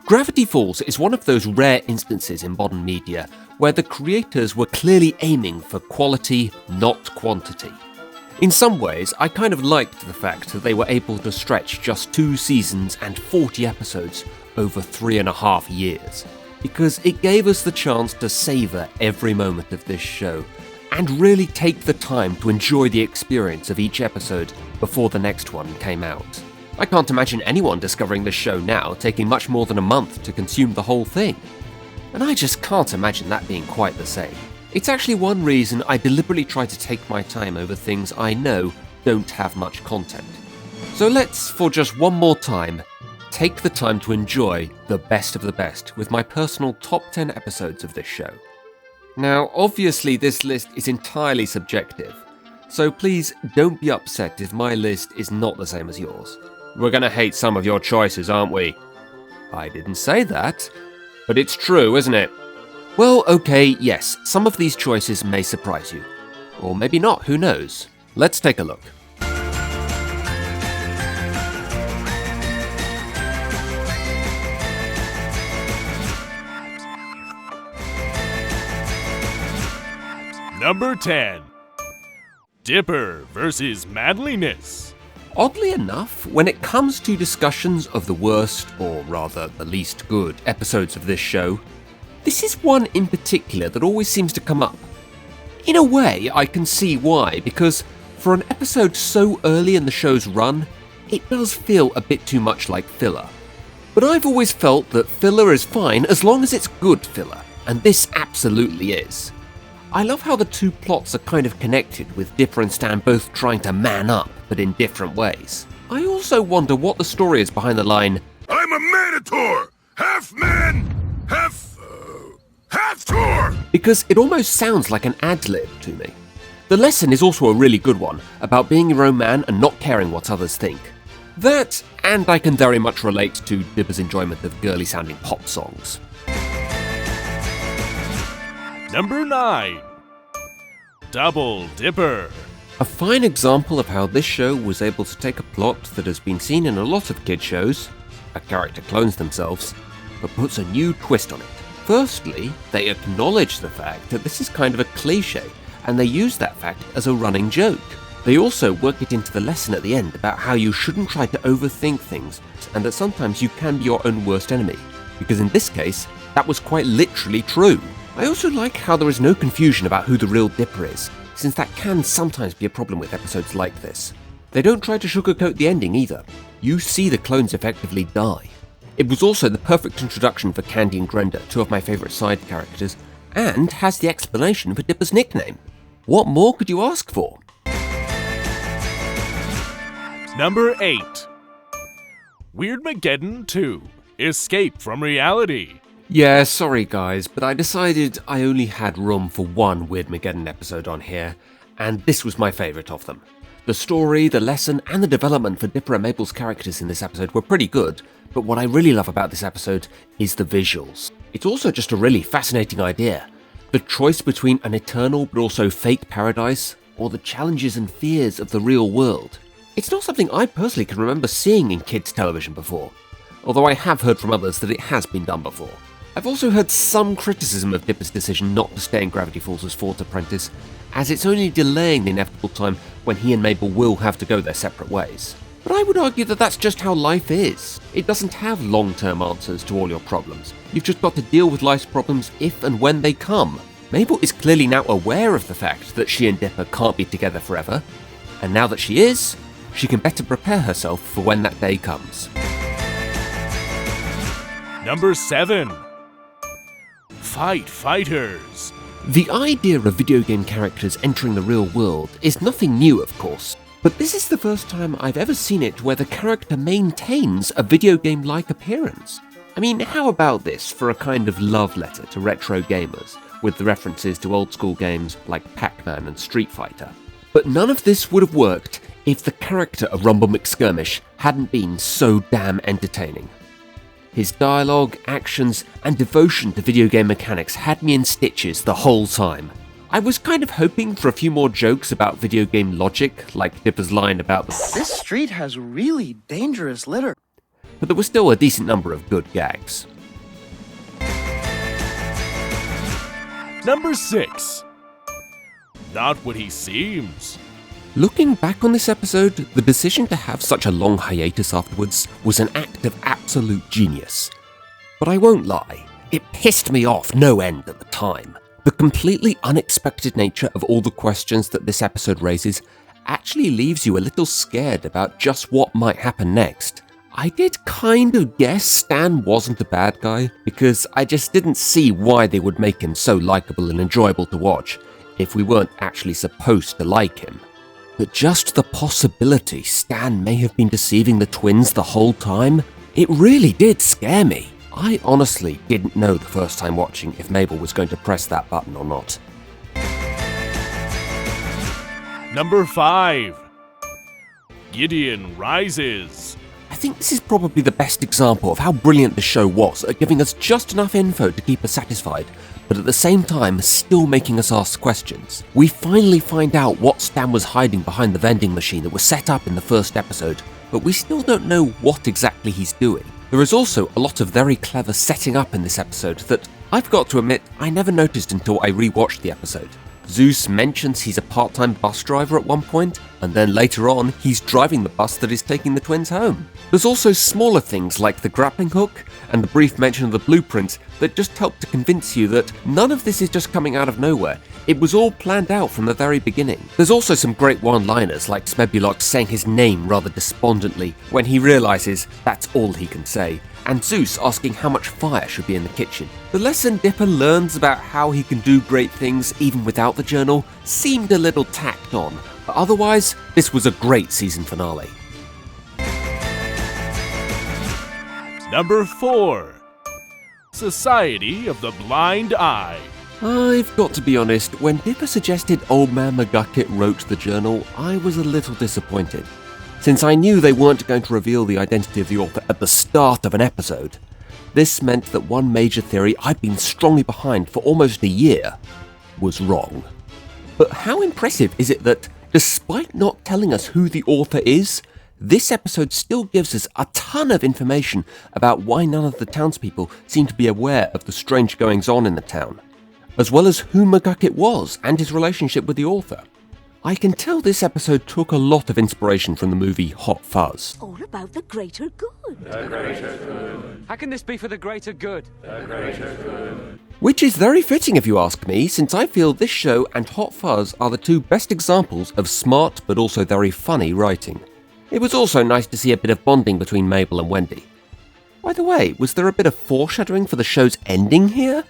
Gravity Falls is one of those rare instances in modern media where the creators were clearly aiming for quality, not quantity. In some ways, I kind of liked the fact that they were able to stretch just 2 seasons and 40 episodes over 3.5 years, because it gave us the chance to savour every moment of this show and really take the time to enjoy the experience of each episode before the next one came out. I can't imagine anyone discovering this show now taking much more than a month to consume the whole thing. And I just can't imagine that being quite the same. It's actually one reason I deliberately try to take my time over things I know don't have much content. So let's, for just one more time, take the time to enjoy the best of the best with my personal top 10 episodes of this show. Now, obviously this list is entirely subjective, so please don't be upset if my list is not the same as yours. We're gonna hate some of your choices, aren't we? I didn't say that, but it's true, isn't it? Well, okay, yes, some of these choices may surprise you. Or maybe not, who knows? Let's take a look. Number 10. Dipper vs. Manliness. Oddly enough, when it comes to discussions of the worst, or rather the least good, episodes of this show, this is one in particular that always seems to come up. In a way, I can see why, because for an episode so early in the show's run, it does feel a bit too much like filler. But I've always felt that filler is fine as long as it's good filler, and this absolutely is. I love how the two plots are kind of connected, with Dipper and Stan both trying to man up, but in different ways. I also wonder what the story is behind the line, "I'm a Manator! Half man, half tour!" because it almost sounds like an ad-lib to me. The lesson is also a really good one, about being your own man and not caring what others think. That, and I can very much relate to Dipper's enjoyment of girly-sounding pop songs. Number 9. Double Dipper. A fine example of how this show was able to take a plot that has been seen in a lot of kid shows, a character clones themselves, but puts a new twist on it. Firstly, they acknowledge the fact that this is kind of a cliche, and they use that fact as a running joke. They also work it into the lesson at the end about how you shouldn't try to overthink things, and that sometimes you can be your own worst enemy, because in this case, that was quite literally true. I also like how there is no confusion about who the real Dipper is, since that can sometimes be a problem with episodes like this. They don't try to sugarcoat the ending either. You see the clones effectively die. It was also the perfect introduction for Candy and Grenda, two of my favourite side characters, and has the explanation for Dipper's nickname. What more could you ask for? Number 8. Weirdmageddon 2. Escape from Reality. Yeah, sorry guys, but I decided I only had room for one Weirdmageddon episode on here, and this was my favourite of them. The story, the lesson, and the development for Dipper and Mabel's characters in this episode were pretty good, but what I really love about this episode is the visuals. It's also just a really fascinating idea. The choice between an eternal but also fake paradise, or the challenges and fears of the real world. It's not something I personally can remember seeing in kids' television before, although I have heard from others that it has been done before. I've also heard some criticism of Dipper's decision not to stay in Gravity Falls as Ford's apprentice, as it's only delaying the inevitable time when he and Mabel will have to go their separate ways. But I would argue that that's just how life is. It doesn't have long-term answers to all your problems. You've just got to deal with life's problems if and when they come. Mabel is clearly now aware of the fact that she and Dipper can't be together forever, and now that she is, she can better prepare herself for when that day comes. Number 7. Fight Fighters. The idea of video game characters entering the real world is nothing new, of course, but this is the first time I've ever seen it where the character maintains a video game-like appearance. I mean, how about this for a kind of love letter to retro gamers, with the references to old-school games like Pac-Man and Street Fighter? But none of this would have worked if the character of Rumble McSkirmish hadn't been so damn entertaining. His dialogue, actions, and devotion to video game mechanics had me in stitches the whole time. I was kind of hoping for a few more jokes about video game logic, like Dipper's line about "This street has really dangerous litter." but there was still a decent number of good gags. Number 6. Not what he seems. Looking back on this episode, the decision to have such a long hiatus afterwards was an act of absolute genius. But I won't lie, it pissed me off no end at the time. The completely unexpected nature of all the questions that this episode raises actually leaves you a little scared about just what might happen next. I did kind of guess Stan wasn't a bad guy, because I just didn't see why they would make him so likeable and enjoyable to watch if we weren't actually supposed to like him. But just the possibility Stan may have been deceiving the twins the whole time, it really did scare me. I honestly didn't know the first time watching if Mabel was going to press that button or not. Number 5. Gideon rises. I think this is probably the best example of how brilliant the show was at giving us just enough info to keep us satisfied, but at the same time still making us ask questions. We finally find out what Stan was hiding behind the vending machine that was set up in the first episode, but we still don't know what exactly he's doing. There is also a lot of very clever setting up in this episode that, I've got to admit, I never noticed until I rewatched the episode. Zeus mentions he's a part-time bus driver at one point, and then later on, he's driving the bus that is taking the twins home. There's also smaller things like the grappling hook and the brief mention of the blueprint that just help to convince you that none of this is just coming out of nowhere. It was all planned out from the very beginning. There's also some great one-liners like Smebulok saying his name rather despondently when he realizes that's all he can say, and Zeus asking how much fire should be in the kitchen. The lesson Dipper learns about how he can do great things even without the journal seemed a little tacked on, but otherwise, this was a great season finale. Number 4. Society of the Blind Eye. I've got to be honest, when Dipper suggested Old Man McGucket wrote the journal, I was a little disappointed. Since I knew they weren't going to reveal the identity of the author at the start of an episode, this meant that one major theory I'd been strongly behind for almost a year was wrong. But how impressive is it that, despite not telling us who the author is, this episode still gives us a ton of information about why none of the townspeople seem to be aware of the strange goings-on in the town, as well as who McGucket was and his relationship with the author. I can tell this episode took a lot of inspiration from the movie Hot Fuzz. All about the greater good. The greater good. How can this be for the greater good? The greater good. Which is very fitting if you ask me, since I feel this show and Hot Fuzz are the two best examples of smart but also very funny writing. It was also nice to see a bit of bonding between Mabel and Wendy. By the way, was there a bit of foreshadowing for the show's ending here?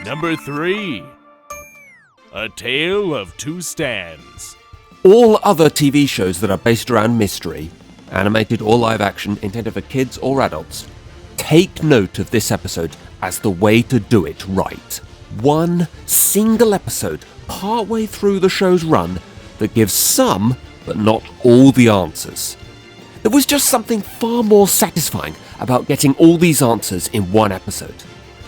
Number 3. A Tale of Two Stans. All other TV shows that are based around mystery, animated or live action, intended for kids or adults, take note of this episode as the way to do it right. One single episode, partway through the show's run, that gives some, but not all the answers. There was just something far more satisfying about getting all these answers in one episode.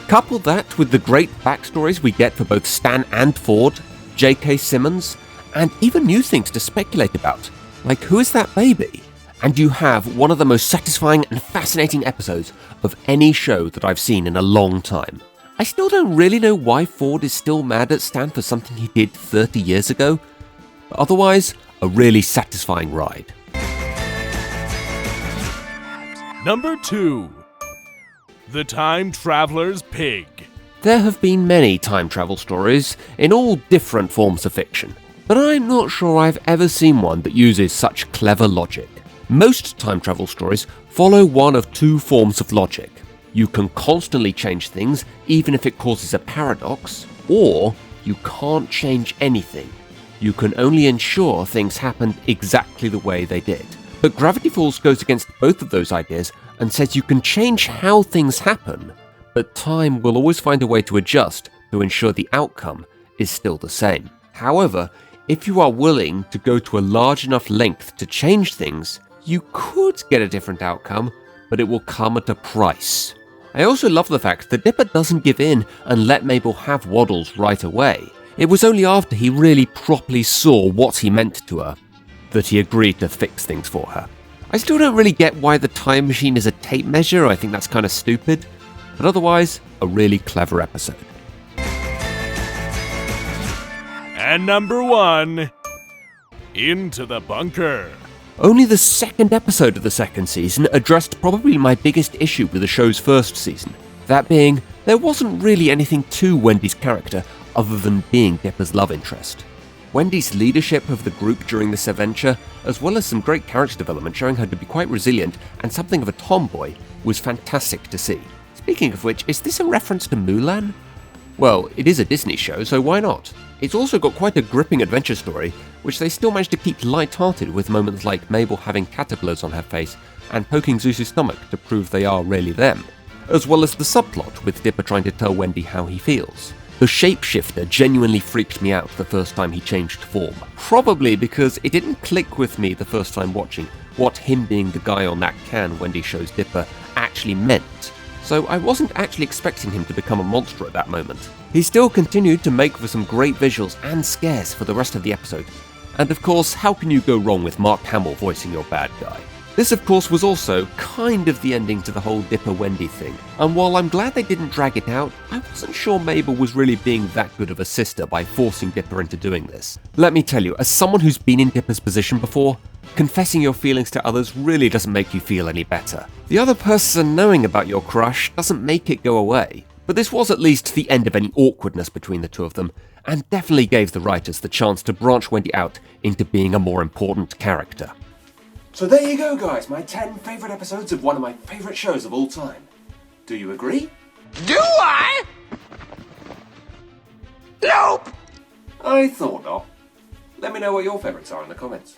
Couple that with the great backstories we get for both Stan and Ford, J.K. Simmons, and even new things to speculate about, like who is that baby? And you have one of the most satisfying and fascinating episodes of any show that I've seen in a long time. I still don't really know why Ford is still mad at Stan for something he did 30 years ago, but otherwise, a really satisfying ride. Number 2. The Time Traveler's Pig. There have been many time travel stories in all different forms of fiction, but I'm not sure I've ever seen one that uses such clever logic. Most time travel stories follow one of two forms of logic. You can constantly change things even if it causes a paradox, or you can't change anything. You can only ensure things happened exactly the way they did. But Gravity Falls goes against both of those ideas and says you can change how things happen, but time will always find a way to adjust to ensure the outcome is still the same. However, if you are willing to go to a large enough length to change things, you could get a different outcome, but it will come at a price. I also love the fact that Dipper doesn't give in and let Mabel have Waddles right away. It was only after he really properly saw what he meant to her that he agreed to fix things for her. I still don't really get why the time machine is a tape measure, I think that's kind of stupid, but otherwise, a really clever episode. And number 1, Into the Bunker. Only the second episode of the second season addressed probably my biggest issue with the show's first season, that being, there wasn't really anything to Wendy's character other than being Dipper's love interest. Wendy's leadership of the group during this adventure, as well as some great character development showing her to be quite resilient and something of a tomboy, was fantastic to see. Speaking of which, is this a reference to Mulan? Well, it is a Disney show, so why not? It's also got quite a gripping adventure story, which they still managed to keep light-hearted with moments like Mabel having caterpillars on her face and poking Zeus' stomach to prove they are really them, as well as the subplot with Dipper trying to tell Wendy how he feels. The shapeshifter genuinely freaked me out the first time he changed form, probably because it didn't click with me the first time watching what him being the guy on that can Wendy shows Dipper actually meant, so I wasn't actually expecting him to become a monster at that moment. He still continued to make for some great visuals and scares for the rest of the episode, and of course, how can you go wrong with Mark Hamill voicing your bad guy? This of course was also kind of the ending to the whole Dipper-Wendy thing, and while I'm glad they didn't drag it out, I wasn't sure Mabel was really being that good of a sister by forcing Dipper into doing this. Let me tell you, as someone who's been in Dipper's position before, confessing your feelings to others really doesn't make you feel any better. The other person knowing about your crush doesn't make it go away, but this was at least the end of any awkwardness between the two of them, and definitely gave the writers the chance to branch Wendy out into being a more important character. So there you go guys, my 10 favourite episodes of one of my favourite shows of all time. Do you agree? Do I? Nope! I thought not. Let me know what your favourites are in the comments.